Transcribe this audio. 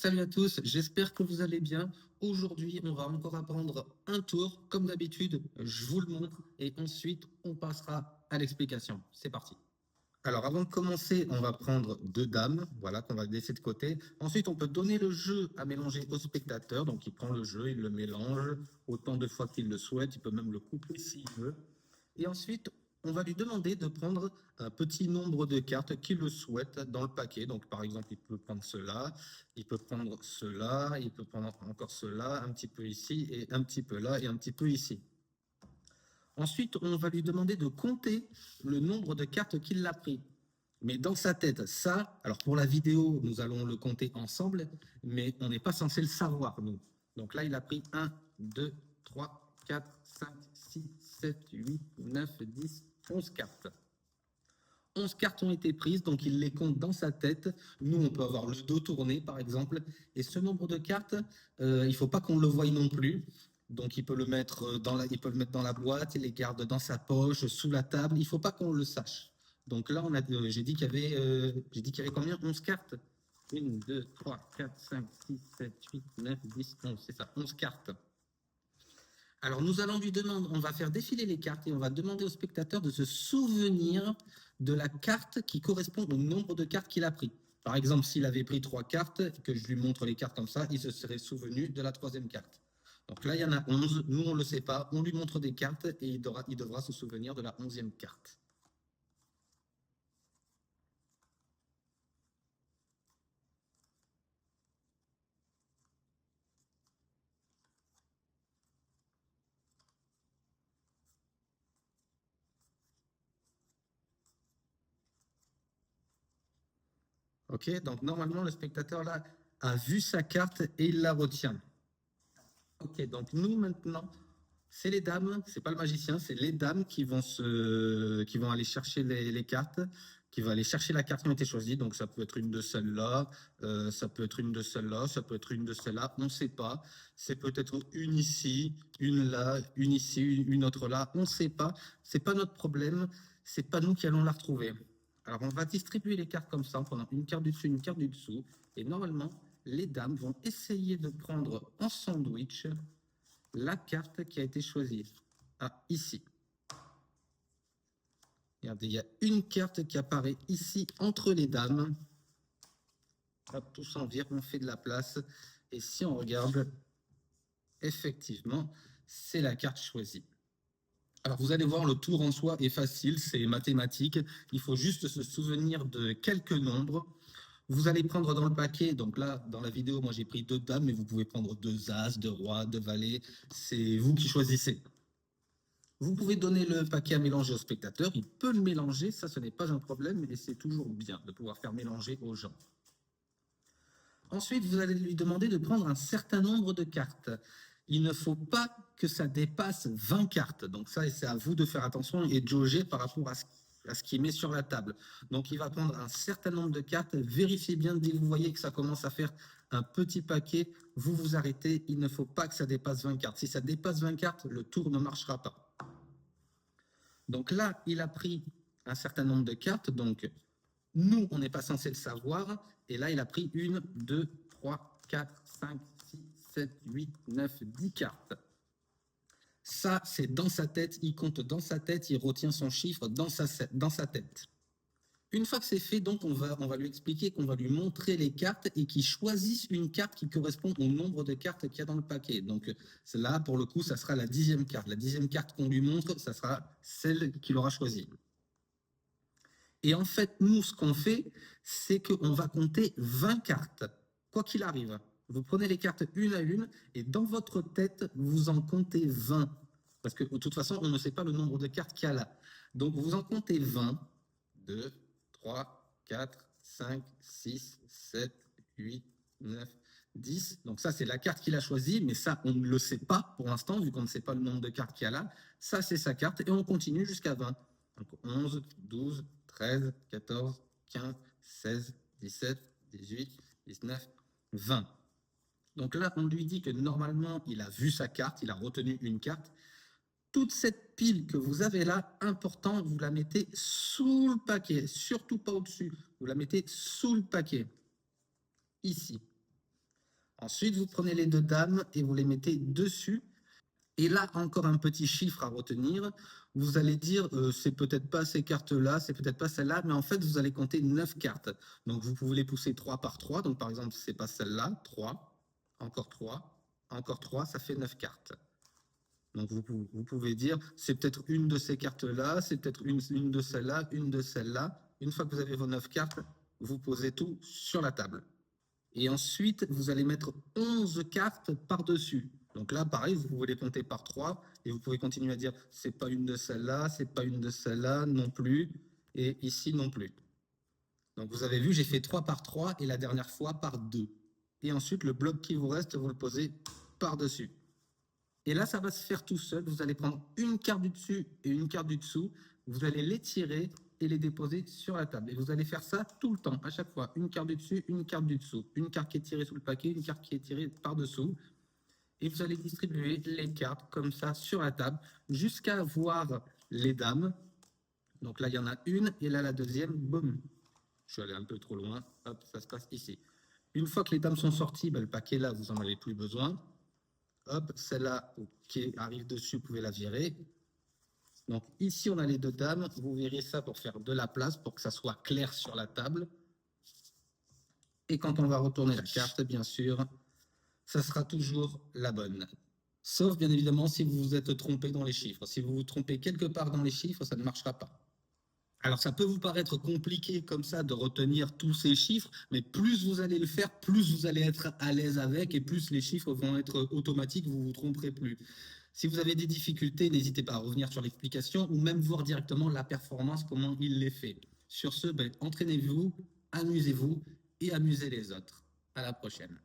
Salut à tous, j'espère que vous allez bien. Aujourd'hui, on va encore apprendre un tour. Comme d'habitude, je vous le montre et ensuite, on passera à l'explication. C'est parti. Alors, avant de commencer, on va prendre deux dames, voilà, qu'on va laisser de côté. Ensuite, on peut donner le jeu à mélanger au spectateur. Donc, il prend le jeu, il le mélange autant de fois qu'il le souhaite. Il peut même le couper s'il veut. Et ensuite, on va lui demander de prendre un petit nombre de cartes qu'il le souhaite dans le paquet. Donc, par exemple, il peut prendre cela, il peut prendre cela, il peut prendre encore cela, un petit peu ici, et un petit peu là, et un petit peu ici. Ensuite, on va lui demander de compter le nombre de cartes qu'il a pris. Mais dans sa tête, ça, alors pour la vidéo, nous allons le compter ensemble, mais on n'est pas censé le savoir, nous. Donc là, il a pris 1, 2, 3, 4, 5, 6, 7, 8, 9, 10, 11 cartes. 11 cartes ont été prises, donc il les compte dans sa tête. Nous, on peut avoir le dos tourné, par exemple. Et ce nombre de cartes, il ne faut pas qu'on le voie non plus. Donc, il peut le mettre il peut le mettre dans la boîte, il les garde dans sa poche, sous la table. Il ne faut pas qu'on le sache. Donc là, j'ai dit qu'il y avait combien? 11 cartes. 1, 2, 3, 4, 5, 6, 7, 8, 9, 10, 11. C'est ça, 11 cartes. Alors, nous allons lui demander, on va faire défiler les cartes et on va demander au spectateur de se souvenir de la carte qui correspond au nombre de cartes qu'il a pris. Par exemple, s'il avait pris 3 cartes et que je lui montre les cartes comme ça, il se serait souvenu de la troisième carte. Donc là, il y en a 11. Nous, on ne le sait pas. On lui montre des cartes et il devra se souvenir de la 11e carte. OK, donc normalement, le spectateur là a vu sa carte et il la retient. OK, donc nous maintenant, c'est les dames, c'est pas le magicien, c'est les dames qui vont aller chercher les cartes, qui vont aller chercher la carte qui a été choisie. Donc ça peut être une de celles-là, ça peut être une de celles-là, ça peut être une de celles-là, on ne sait pas. C'est peut-être une ici, une là, une ici, une autre là, on ne sait pas. C'est pas notre problème, c'est pas nous qui allons la retrouver. Alors on va distribuer les cartes comme ça, en prenant une carte du dessus, une carte du dessous, et normalement les dames vont essayer de prendre en sandwich la carte qui a été choisie. Ah, ici. Regardez, il y a une carte qui apparaît ici entre les dames. Hop, tout s'en vire, on fait de la place. Et si on regarde, effectivement, c'est la carte choisie. Alors vous allez voir, le tour en soi est facile, c'est mathématique. Il faut juste se souvenir de quelques nombres. Vous allez prendre dans le paquet, donc là, dans la vidéo, moi j'ai pris 2 dames, mais vous pouvez prendre 2 as, 2 rois, 2 valets. C'est vous qui choisissez. Vous pouvez donner le paquet à mélanger au spectateur, il peut le mélanger, ça ce n'est pas un problème et c'est toujours bien de pouvoir faire mélanger aux gens. Ensuite, vous allez lui demander de prendre un certain nombre de cartes. Il ne faut pas que ça dépasse 20 cartes. Donc ça, c'est à vous de faire attention et de jauger par rapport à ce qu'il met sur la table. Donc il va prendre un certain nombre de cartes. Vérifiez bien dès que vous voyez que ça commence à faire un petit paquet, vous vous arrêtez. Il ne faut pas que ça dépasse 20 cartes. Si ça dépasse 20 cartes, le tour ne marchera pas. Donc là, il a pris un certain nombre de cartes. Donc, nous, on n'est pas censé le savoir. Et là, il a pris 1, 2, 3, 4, 5, 6, 7, 8, 9, 10 cartes. Ça, c'est dans sa tête. Il compte dans sa tête. Il retient son chiffre dans sa tête. Une fois que c'est fait, donc, on va lui expliquer qu'on va lui montrer les cartes et qu'il choisisse une carte qui correspond au nombre de cartes qu'il y a dans le paquet. Donc là, pour le coup, ça sera la 10e carte. La 10e carte qu'on lui montre, ça sera celle qu'il aura choisie. Et en fait, nous, ce qu'on fait, c'est qu'on va compter 20 cartes, quoi qu'il arrive. Vous prenez les cartes une à une et dans votre tête, vous en comptez 20. Parce que de toute façon, on ne sait pas le nombre de cartes qu'il y a là. Donc vous en comptez 20. 2, 3, 4, 5, 6, 7, 8, 9, 10. Donc ça, c'est la carte qu'il a choisie, mais ça, on ne le sait pas pour l'instant, vu qu'on ne sait pas le nombre de cartes qu'il y a là. Ça, c'est sa carte, et on continue jusqu'à 20. Donc 11, 12, 13, 14, 15, 16, 17, 18, 19, 20. Donc là, on lui dit que normalement, il a vu sa carte, il a retenu une carte. Toute cette pile que vous avez là, important, vous la mettez sous le paquet, surtout pas au-dessus. Vous la mettez sous le paquet, ici. Ensuite, vous prenez les deux dames et vous les mettez dessus. Et là, encore un petit chiffre à retenir. Vous allez dire, c'est peut-être pas ces cartes-là, c'est peut-être pas celle-là, mais en fait, vous allez compter 9 cartes. Donc, vous pouvez les pousser 3 par 3. Donc, par exemple, c'est pas celle-là, 3, encore 3, ça fait 9 cartes. Donc, vous pouvez dire, c'est peut-être une de ces cartes-là, c'est peut-être une de celles-là, une de celles-là. Une fois que vous avez vos 9 cartes, vous posez tout sur la table. Et ensuite, vous allez mettre 11 cartes par-dessus. Donc là, pareil, vous pouvez les compter par 3 et vous pouvez continuer à dire c'est pas une de celles-là, c'est pas une de celles-là non plus, et ici non plus. Donc vous avez vu, j'ai fait 3 par 3 et la dernière fois par 2. Et ensuite, le bloc qui vous reste, vous le posez par-dessus. Et là, ça va se faire tout seul. Vous allez prendre une carte du dessus et une carte du dessous. Vous allez les tirer et les déposer sur la table. Et vous allez faire ça tout le temps, à chaque fois. Une carte du dessus, une carte du dessous. Une carte qui est tirée sous le paquet, une carte qui est tirée par-dessous. Et vous allez distribuer les cartes comme ça sur la table jusqu'à voir les dames. Donc là, il y en a une. Et là, la deuxième, boum. Je suis allé un peu trop loin. Hop, ça se passe ici. Une fois que les dames sont sorties, ben, le paquet là, vous n'en avez plus besoin. Hop, celle-là qui arrive dessus, vous pouvez la virer. Donc ici, on a les deux dames. Vous verrez ça pour faire de la place, pour que ça soit clair sur la table. Et quand on va retourner la carte, bien sûr, ça sera toujours la bonne. Sauf, bien évidemment, si vous vous êtes trompé dans les chiffres. Si vous vous trompez quelque part dans les chiffres, ça ne marchera pas. Alors, ça peut vous paraître compliqué comme ça de retenir tous ces chiffres, mais plus vous allez le faire, plus vous allez être à l'aise avec et plus les chiffres vont être automatiques, vous ne vous tromperez plus. Si vous avez des difficultés, n'hésitez pas à revenir sur l'explication ou même voir directement la performance, comment il les fait. Sur ce, entraînez-vous, amusez-vous et amusez les autres. À la prochaine.